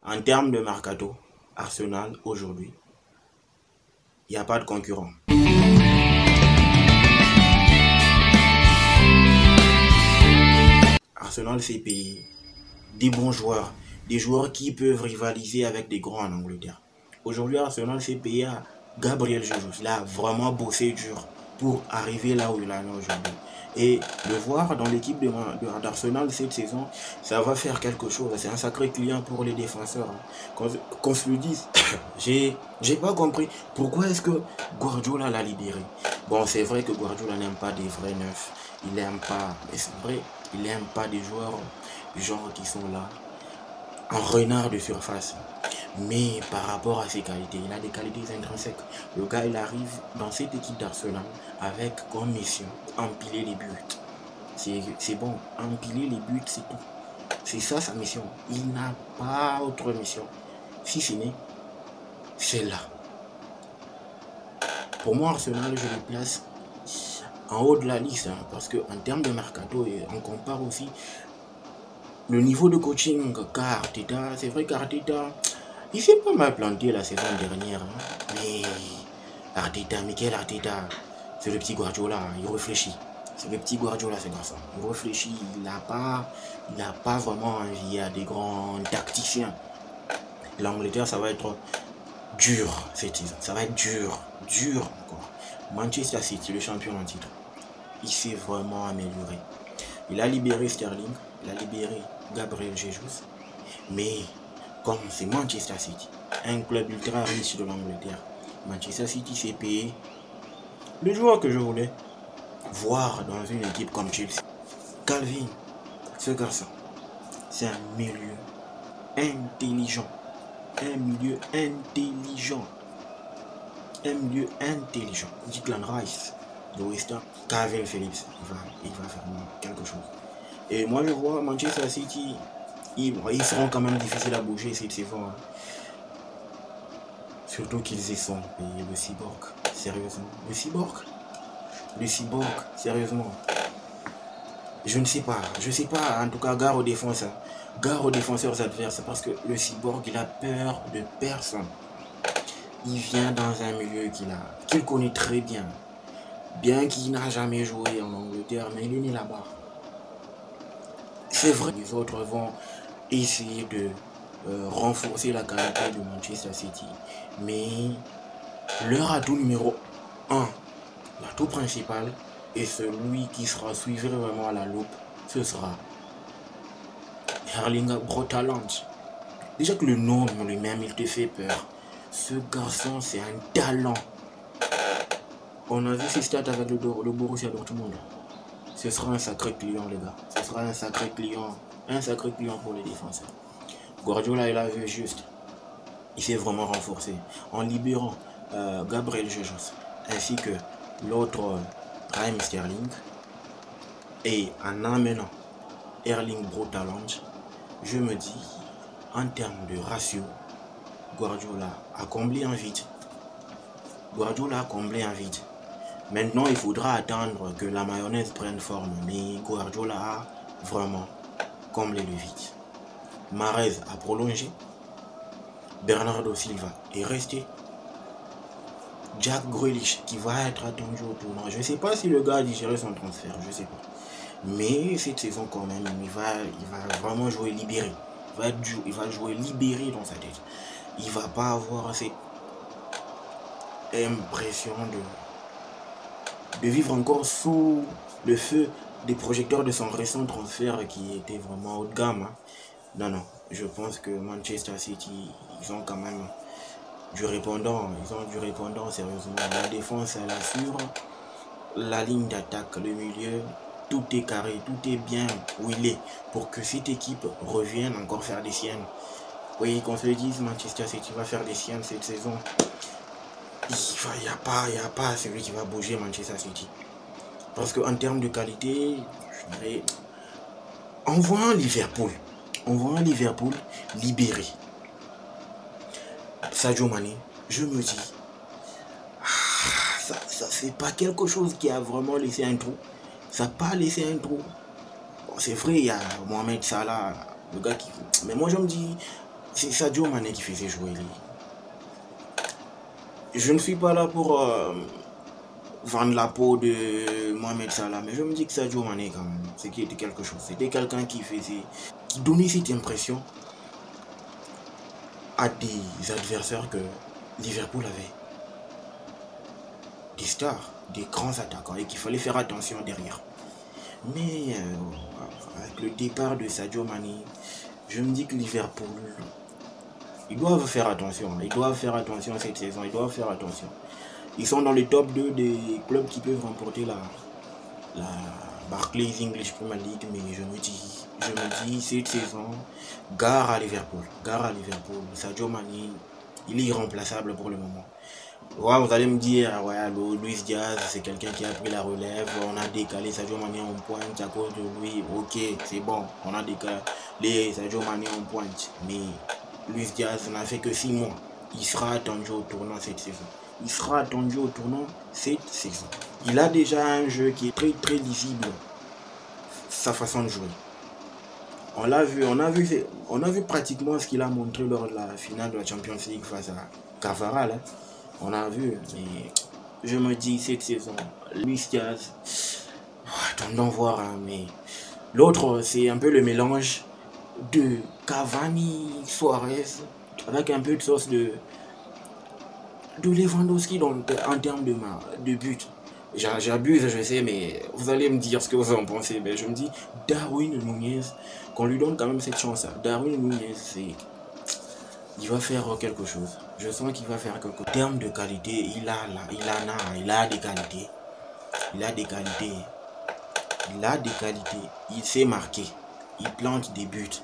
En termes de mercato, Arsenal aujourd'hui, il n'y a pas de concurrent. Arsenal s'est payé des bons joueurs, des joueurs qui peuvent rivaliser avec des grands en Angleterre. Aujourd'hui, Arsenal s'est payé à Gabriel Jesus. Il a vraiment bossé dur pour arriver là où il en est aujourd'hui. Et le voir dans l'équipe d'Arsenal cette saison, ça va faire quelque chose. C'est un sacré client pour les défenseurs. Qu'on se le dise, j'ai pas compris pourquoi est-ce que Guardiola l'a libéré. Bon, c'est vrai que Guardiola n'aime pas des vrais neufs. Il n'aime pas, mais c'est vrai, il n'aime pas des joueurs du genre qui sont là en renard de surface. Mais par rapport à ses qualités, il a des qualités intrinsèques. Le gars, il arrive dans cette équipe d'Arsenal avec comme mission empiler les buts. C'est bon, empiler les buts, c'est tout. C'est ça sa mission. Il n'a pas autre mission. Si ce n'est celle-là. Pour moi, Arsenal, je le place en haut de la liste. Parce qu'en termes de mercato, on compare aussi le niveau de coaching qu'Arteta. C'est vrai qu'Arteta, il s'est pas mal planté la saison dernière. Mais Arteta, Mikel Arteta, c'est le petit Guardiola, il réfléchit. C'est le petit Guardiola, ce garçon. Il réfléchit, il n'a pas vraiment envie à des grands tacticiens. L'Angleterre, ça va être dur cette saison. Ça va être dur encore. Manchester City, le champion en titre, il s'est vraiment amélioré. Il a libéré Sterling, il a libéré Gabriel Jesus. Mais comme c'est Manchester City, un club ultra riche de l'Angleterre, Manchester City s'est payé le joueur que je voulais voir dans une équipe comme Chelsea. Calvin, ce garçon, c'est un milieu intelligent. Un milieu intelligent. Declan Rice de West Ham, Calvin Phillips, il va faire quelque chose. Et moi je vois Manchester City, ils seront quand même difficiles à bouger cette saison. Surtout qu'ils y sont payés. Le cyborg, sérieusement. Le cyborg, sérieusement. Je ne sais pas. En tout cas, gare aux défenseurs. Gare aux défenseurs adverses. Parce que le cyborg, il a peur de personne. Il vient dans un milieu qu'il connaît très bien. Bien qu'il n'a jamais joué en Angleterre, mais il est né là-bas. C'est vrai. Les autres vont essayer de renforcer la qualité de Manchester City. Mais leur atout numéro 1, l'atout principal, et celui qui sera suivi vraiment à la loupe, ce sera Erling Braut Haaland. Déjà que le nom lui-même, il te fait peur. Ce garçon, c'est un talent. On a vu ses stats avec le Borussia Dortmund. Ce sera un sacré client, les gars. Ce sera un sacré client pour les défenseurs. Guardiola, il a vu juste. Il s'est vraiment renforcé en libérant Gabriel Jesus ainsi que l'autre Raheem Sterling et en amenant Erling Braut Haaland. Je me dis, en termes de ratio, Guardiola a comblé un vide. Maintenant, il faudra attendre que la mayonnaise prenne forme, mais Guardiola a vraiment comblé le vide. Mahrez a prolongé. Bernardo Silva est resté. Jack Grealish qui va être attendu au tournoi. Je ne sais pas si le gars a digéré son transfert, je ne sais pas. Mais cette saison quand même, il va vraiment jouer libéré. Il va jouer libéré dans sa tête. Il ne va pas avoir cette impression de vivre encore sous le feu des projecteurs de son récent transfert qui était vraiment haut de gamme. Non, je pense que Manchester City, ils ont quand même du répondant. Sérieusement. La défense, elle assure. La ligne d'attaque, le milieu, tout est carré, tout est bien où il est pour que cette équipe revienne encore faire des siennes. Oui, qu'on se le dise, Manchester City va faire des siennes cette saison. Il n'y a pas celui qui va bouger Manchester City. Parce qu'en termes de qualité, je dirais, on voit un Liverpool libéré. Sadio Mané, je me dis, ça c'est pas quelque chose qui a vraiment laissé un trou. Ça n'a pas laissé un trou. Bon, c'est vrai, il y a Mohamed Salah, le gars qui... Mais moi je me dis, c'est Sadio Mané qui faisait jouer lui. Je ne suis pas là pour vendre la peau de Mohamed Salah, mais je me dis que Sadio Mané quand même, c'était quelque chose. C'était quelqu'un qui donnait cette impression à des adversaires que Liverpool avait des stars, des grands attaquants et qu'il fallait faire attention derrière. Mais avec le départ de Sadio Mané, je me dis que Liverpool, ils doivent faire attention. Ils doivent faire attention cette saison. Ils doivent faire attention. Ils sont dans le top 2 des clubs qui peuvent remporter la Barclays English Premier League. Mais je me dis cette saison, gare à Liverpool. Gare à Liverpool. Sadio Mané, il est irremplaçable pour le moment. Ouais, vous allez me dire, ouais, Luis Diaz, c'est quelqu'un qui a pris la relève. On a décalé Sadio Mané en pointe à cause de lui. Ok, c'est bon. On a décalé Sadio Mané en pointe. Mais Luis Diaz n'a fait que 6 mois. Il sera attendu au tournant cette saison. Il sera attendu au tournant cette saison. Il a déjà un jeu qui est très très lisible. Sa façon de jouer. On l'a vu, on a vu pratiquement ce qu'il a montré lors de la finale de la Champions League face à Carvajal. Hein. On a vu, mais je me dis cette saison, Luis Diaz, attendons voir, hein, mais l'autre c'est un peu le mélange de Cavani, Suarez, avec un peu de sauce de Lewandowski en termes de but. J'abuse, je sais, mais vous allez me dire ce que vous en pensez. Mais je me dis, Darwin Nunez, qu'on lui donne quand même cette chance. Darwin Nunez, il va faire quelque chose. Je sens qu'il va faire quelque chose. En termes de qualité, il a des qualités. Il a des qualités. Il a des qualités. Il sait marquer. Il plante des buts.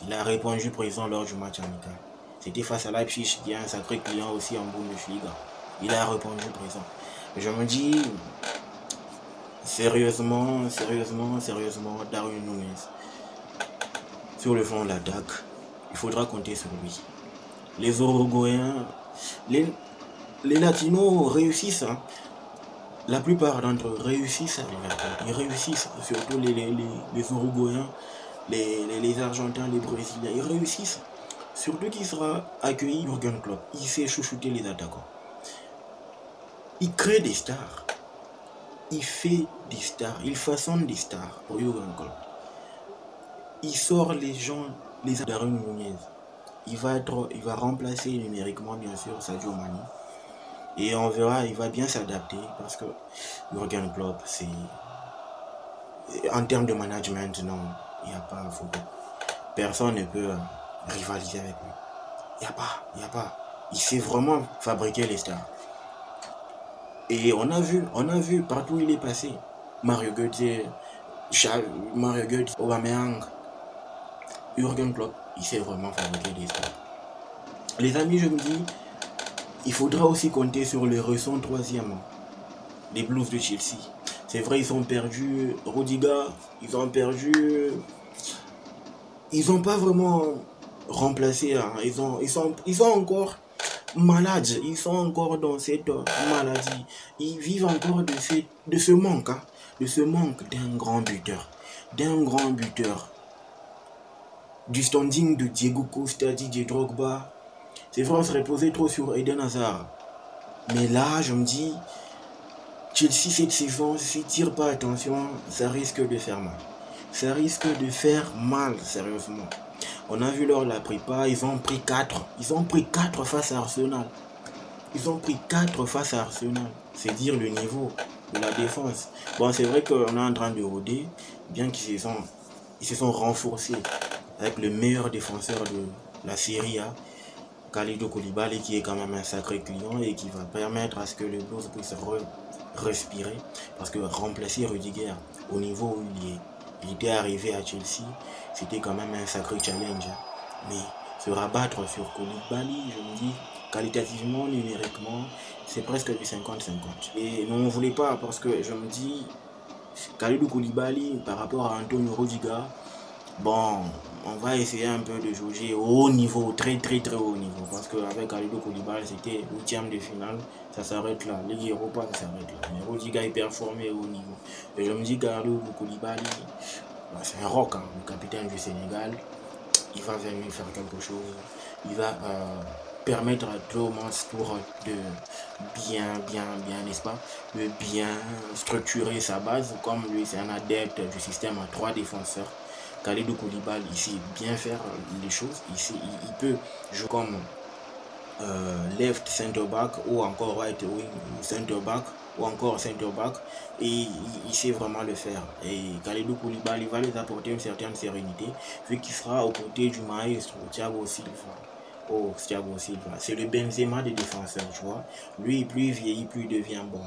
Il a répondu présent lors du match amical. C'était face à Leipzig, qui est un sacré client aussi en Bundesliga. Il a répondu présent. Je me dis, sérieusement, Darwin Nunez, sur le fond de l'attaque, il faudra compter sur lui. Les Uruguayens, les Latinos réussissent. Hein. La plupart d'entre eux réussissent à Liverpool. Ils réussissent, surtout les Uruguayens, les Argentins, les Brésiliens. Ils réussissent. Surtout qu'il sera accueilli Jürgen Klopp. Il sait chouchouter les attaquants. Il crée des stars. Il fait des stars. Il façonne des stars pour Jürgen Klopp. Il sort les gens, les Darwin Nunez. Il va remplacer numériquement, bien sûr, Sadio Mané. Et on verra, il va bien s'adapter parce que Jürgen Klopp, c'est... En termes de management, non, il n'y a pas photo. Personne ne peut rivaliser avec lui. Il n'y a pas. Il sait vraiment fabriquer les stars. Et on a vu partout où il est passé. Mario Götze, Aubameyang, Jürgen Klopp, il sait vraiment fabriquer des stars. Les amis, je me dis, il faudra aussi compter sur les récents troisièmement. Les Blues de Chelsea. C'est vrai, ils ont perdu Rudiger, ils ont pas vraiment remplacé. Hein. Ils sont encore malades, ils sont encore dans cette maladie. Ils vivent encore de ce manque, hein, de ce manque d'un grand buteur, du standing de Diego Costa, Didier Drogba. C'est vrai, on se reposait trop sur Eden Hazard. Mais là, je me dis, Chelsea cette saison, s'ils ne tirent pas attention, ça risque de faire mal. Ça risque de faire mal, sérieusement. On a vu lors de la prépa, ils ont pris 4. Ils ont pris 4 face à Arsenal. C'est dire le niveau de la défense. Bon, c'est vrai qu'on est en train de rôder, bien qu'ils se sont renforcés avec le meilleur défenseur de la Serie A, Kalidou Koulibaly, qui est quand même un sacré client et qui va permettre à ce que le Blues puisse respirer. Parce que remplacer Rudiger au niveau où il était arrivé à Chelsea, c'était quand même un sacré challenge. Mais se rabattre sur Koulibaly, je me dis, qualitativement, numériquement, c'est presque du 50-50. Et on ne voulait pas parce que je me dis, Kalidou Koulibaly par rapport à Antonio Rudiger, bon, on va essayer un peu de jauger au haut niveau, très haut niveau. Parce qu'avec Kalidou Koulibaly, c'était 8e de finale, ça s'arrête là. Ligue Europa, ça s'arrête là. Mais Rudiger est performé au haut niveau. Et je me dis, Kalidou Koulibaly, c'est un rock, hein, le capitaine du Sénégal. Il va venir faire quelque chose. il va permettre à Thomas Tuchel de bien, n'est-ce pas, de bien structurer sa base. Comme lui, c'est un adepte du système à 3 défenseurs. Kalidou Koulibaly, il sait bien faire les choses. Il peut jouer comme left center back ou encore right wing center back ou encore center back, et il sait vraiment le faire. Et Kalidou Koulibaly va les apporter une certaine sérénité vu qu'il sera aux côtés du maestro Thiago Silva. Oh, Thiago Silva, c'est le Benzema des défenseurs, tu vois. Lui, plus il vieillit, plus il devient bon.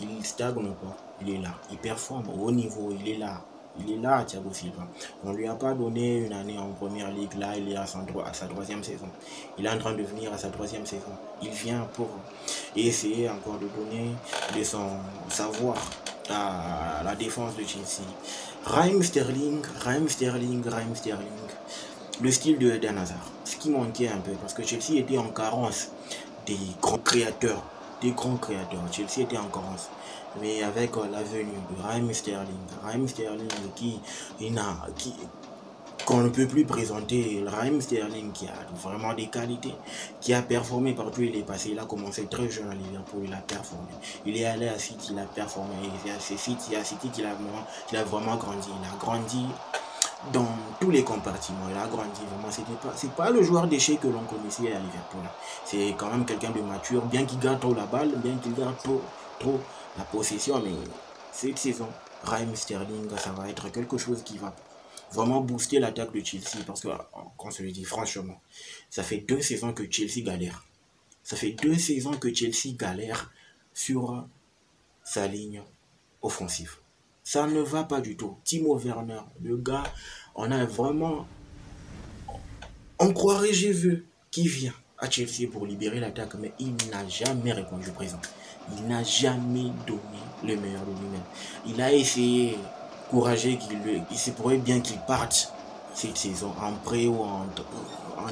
Il stagne pas, il est là, il performe au haut niveau, il est là. Il est là, Thiago Silva. On ne lui a pas donné une année en première ligue. Là, il est à sa 3e saison. Il est en train de venir à sa 3e saison. Il vient pour essayer encore de donner de son savoir à la défense de Chelsea. Raheem Sterling. Le style de Eden Hazard. Ce qui manquait un peu, parce que Chelsea était en carence des grands créateurs. Chelsea était en carence. Mais avec la venue de Raheem Sterling qu'on ne peut plus présenter, Raheem Sterling qui a vraiment des qualités, qui a performé partout où il est passé. Il a commencé très jeune à Liverpool, il a performé. Il est allé à City, il a performé. Et c'est à City qu'il a vraiment grandi. Il a grandi dans tous les compartiments, il a grandi vraiment. C'est pas le joueur d'échec que l'on connaissait à Liverpool. C'est quand même quelqu'un de mature, bien qu'il garde trop la balle, bien qu'il garde trop la possession. Mais cette saison, Raheem Sterling, ça va être quelque chose qui va vraiment booster l'attaque de Chelsea. Parce que, qu'on se le dit franchement, ça fait 2 saisons que Chelsea galère. Sur sa ligne offensive. Ça ne va pas du tout. Timo Werner, le gars, on croirait, j'ai vu, qui vient à Chelsea pour libérer l'attaque, mais il n'a jamais répondu présent. Il n'a jamais donné le meilleur de lui-même. Il a essayé, encouragé il se pourrait bien qu'il parte cette saison en prêt ou en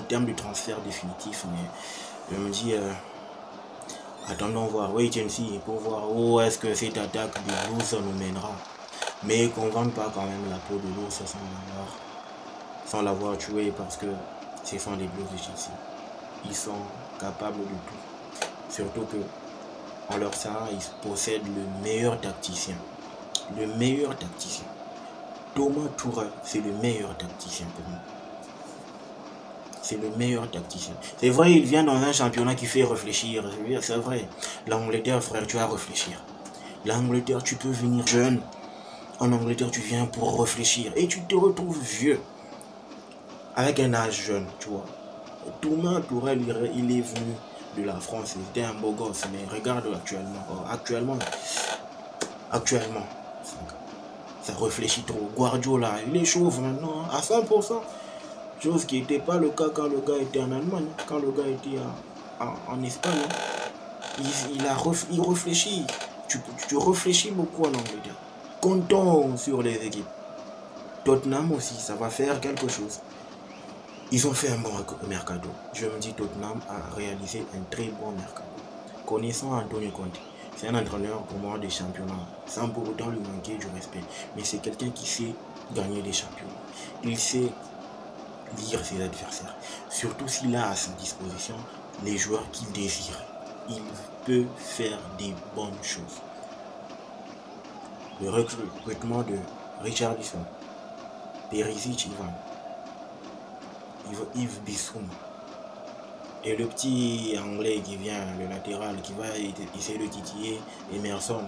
termes de transfert définitif, mais je me dis, attendons voir, wait and see, pour voir où est-ce que cette attaque de Blues nous mènera. Mais qu'on ne vende pas quand même la peau de l'ours sans l'avoir tué, parce que ce sont des Blues de Chelsea. Ils sont capables de tout. Surtout que en leur sein, ils possèdent le meilleur tacticien. Thomas Tuchel, c'est le meilleur tacticien pour moi. C'est vrai, il vient dans un championnat qui fait réfléchir. C'est vrai. L'Angleterre, frère, tu vas réfléchir. L'Angleterre, tu peux venir jeune. En Angleterre, tu viens pour réfléchir. Et tu te retrouves vieux. Avec un âge jeune, tu vois. Thomas Tuchel, il est venu de la France. Il était un beau gosse. Mais regarde actuellement. Ça réfléchit trop. Guardiola, il est chauve maintenant, à 100%. Chose qui n'était pas le cas quand le gars était en Allemagne, quand le gars était en Espagne. Il réfléchit. Tu réfléchis beaucoup en Angleterre. Comptons sur les équipes. Tottenham aussi, ça va faire quelque chose. Ils ont fait un bon mercato. Je me dis, Tottenham a réalisé un très bon mercato. Connaissant Antonio Conte, c'est un entraîneur pour moi des championnats, sans pour autant lui manquer du respect. Mais c'est quelqu'un qui sait gagner des championnats. Il sait lire ses adversaires. Surtout s'il a à sa disposition les joueurs qu'il désire. Il peut faire des bonnes choses. Le recrutement de Richarlison, Perisic, Yves Bissouma, et le petit anglais qui vient, le latéral, qui va essayer de titiller Emerson.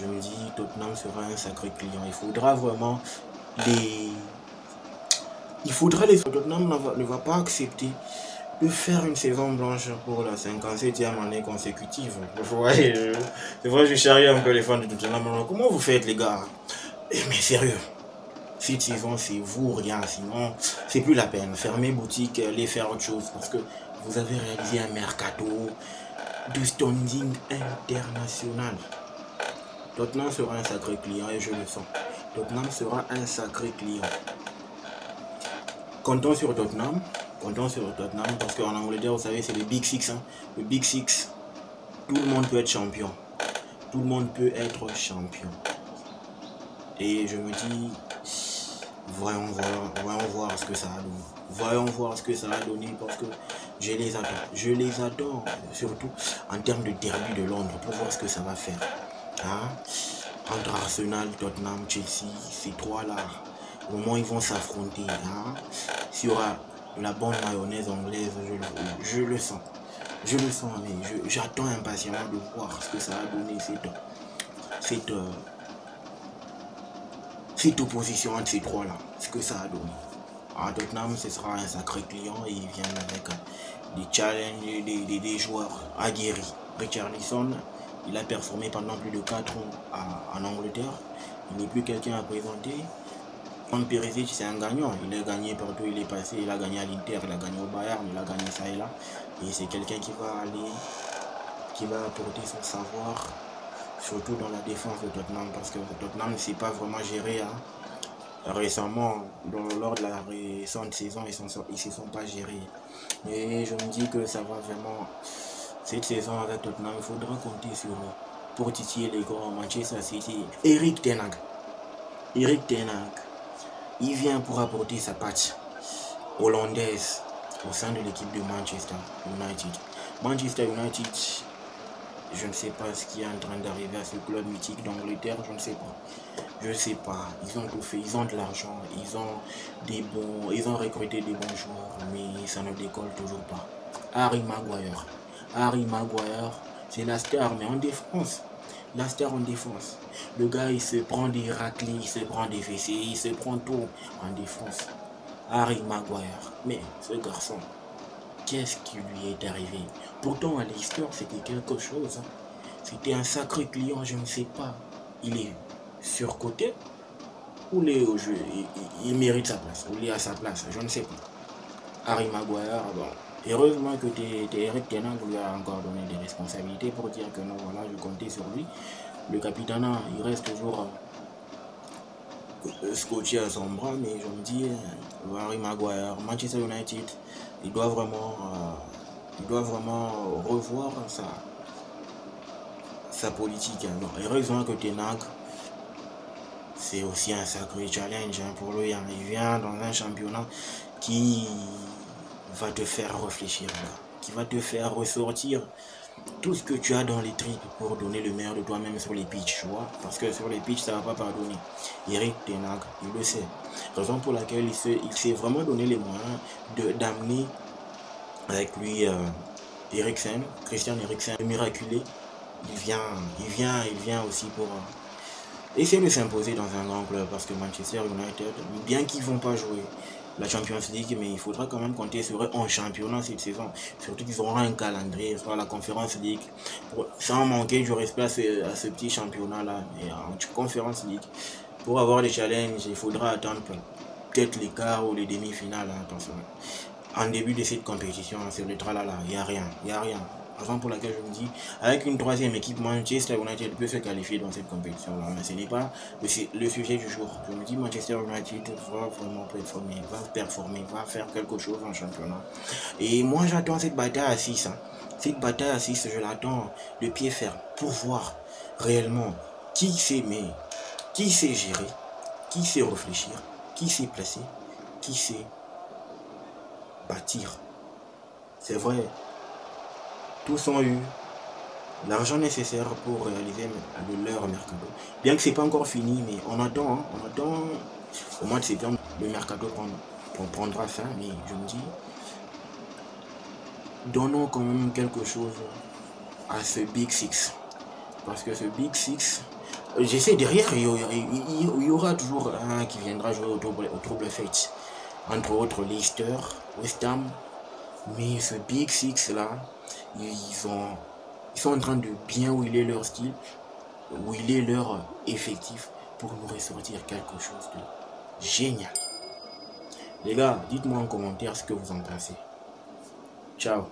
Je me dis, Tottenham sera un sacré client. Il faudra vraiment Tottenham ne va pas accepter de faire une saison blanche pour la 57e année consécutive. C'est vrai, je charrie un peu les fans de Tottenham. Comment vous faites, les gars? Mais sérieux, cette saison, c'est vous, rien. Sinon, c'est plus la peine. Fermez boutique, allez faire autre chose. Parce que vous avez réalisé un mercato de standing international. Tottenham sera un sacré client et je le sens. Tottenham sera un sacré client. Comptons sur Tottenham parce qu'en Angleterre, vous savez, c'est le Big Six. Hein. Le Big Six, tout le monde peut être champion. Et je me dis, voyons voir ce que ça a donné. Voyons voir ce que ça va donner parce que je les attends. Je les attends, surtout en termes de derby de Londres, pour voir ce que ça va faire. Hein? Entre Arsenal, Tottenham, Chelsea, ces trois-là, au moment où ils vont s'affronter, hein? S'il y aura la bonne mayonnaise anglaise, je le sens. Je le sens, mais j'attends impatiemment de voir ce que ça va donner cette opposition entre ces trois-là, ce que ça va donner. À Tottenham, ce sera un sacré client et ils viennent avec des challenges, des joueurs aguerris. Richarlison, il a performé pendant plus de 4 ans en Angleterre. Il n'est plus quelqu'un à présenter. Perisic, c'est un gagnant. Il a gagné partout où il est passé. Il a gagné à l'Inter, il a gagné au Bayern, il a gagné ça et là. Et c'est quelqu'un qui va apporter son savoir, surtout dans la défense de Tottenham, parce que Tottenham ne s'est pas vraiment géré. Hein. Récemment, lors de la récente saison, ils ne se sont pas gérés. Et je me dis que ça va vraiment, cette saison avec Tottenham, il faudra compter sur eux pour titiller les grands. Manchester City. Erik ten Hag, il vient pour apporter sa patte hollandaise au sein de l'équipe de Manchester United. Manchester United, je ne sais pas ce qui est en train d'arriver à ce club mythique d'Angleterre, je ne sais pas. Je ne sais pas, ils ont tout fait, ils ont de l'argent, ils ont recruté des bons joueurs, mais ça ne décolle toujours pas. Harry Maguire, c'est la star, mais en défense. La star en défense. Le gars, il se prend des raclés, il se prend des fessées, il se prend tout en défense. Harry Maguire. Mais ce garçon, qu'est-ce qui lui est arrivé? Pourtant, à l'histoire, c'était quelque chose. Hein. C'était un sacré client, je ne sais pas. Il est surcoté ou il mérite sa place, ou il est à sa place, je ne sais pas. Harry Maguire, bon. Heureusement que Erik ten Hag lui a encore donné des responsabilités pour dire que non, voilà, je comptais sur lui. Le capitaine, il reste toujours scotché à son bras, mais je me dis, Harry Maguire, Manchester United, il doit vraiment revoir sa politique. Hein. Heureusement que ten Hag, c'est aussi un sacré challenge hein, pour lui. Hein. Il vient dans un championnat qui va te faire réfléchir, qui va te faire ressortir tout ce que tu as dans les tripes pour donner le meilleur de toi-même sur les pitchs, tu vois, parce que sur les pitchs ça va pas pardonner. Erik ten Hag, il le sait, raison pour laquelle il s'est vraiment donné les moyens d'amener avec lui Christian Eriksen, le miraculé. Il vient aussi pour essayer de s'imposer dans un grand club, parce que Manchester United, bien qu'ils vont pas jouer la Champions League, mais il faudra quand même compter sur eux en championnat cette saison. Surtout qu'ils auront un calendrier, soit la Conference League, sans manquer du respect à ce petit championnat-là. Et en Conference League, pour avoir des challenges, il faudra attendre peut-être les quarts ou les demi-finales. Hein, attention. En début de cette compétition, sur le tralala, il n'y a rien. Raison pour laquelle je me dis, avec une troisième équipe, Manchester United peut se qualifier dans cette compétition-là. Mais ce n'est pas le sujet du jour. Je me dis, Manchester United va vraiment performer, va faire quelque chose en championnat. Et moi, j'attends cette bataille à 6. Hein. Cette bataille à 6, je l'attends de pied ferme pour voir réellement qui sait gérer, qui sait réfléchir, qui sait placer, qui sait bâtir. C'est vrai. Tous ont eu l'argent nécessaire pour réaliser leur mercato. Bien que ce n'est pas encore fini, mais on attend au mois de septembre, le mercato prendra fin, mais je me dis, donnons quand même quelque chose à ce Big Six. Parce que ce Big Six, j'essaie derrière, il y aura toujours un qui viendra jouer au Trouble Fate. Entre autres, Leicester, West Ham. Mais ce Big Six là, ils sont en train de bien huiler leur style, huiler leur effectif pour nous ressortir quelque chose de génial. Les gars, dites-moi en commentaire ce que vous en pensez. Ciao.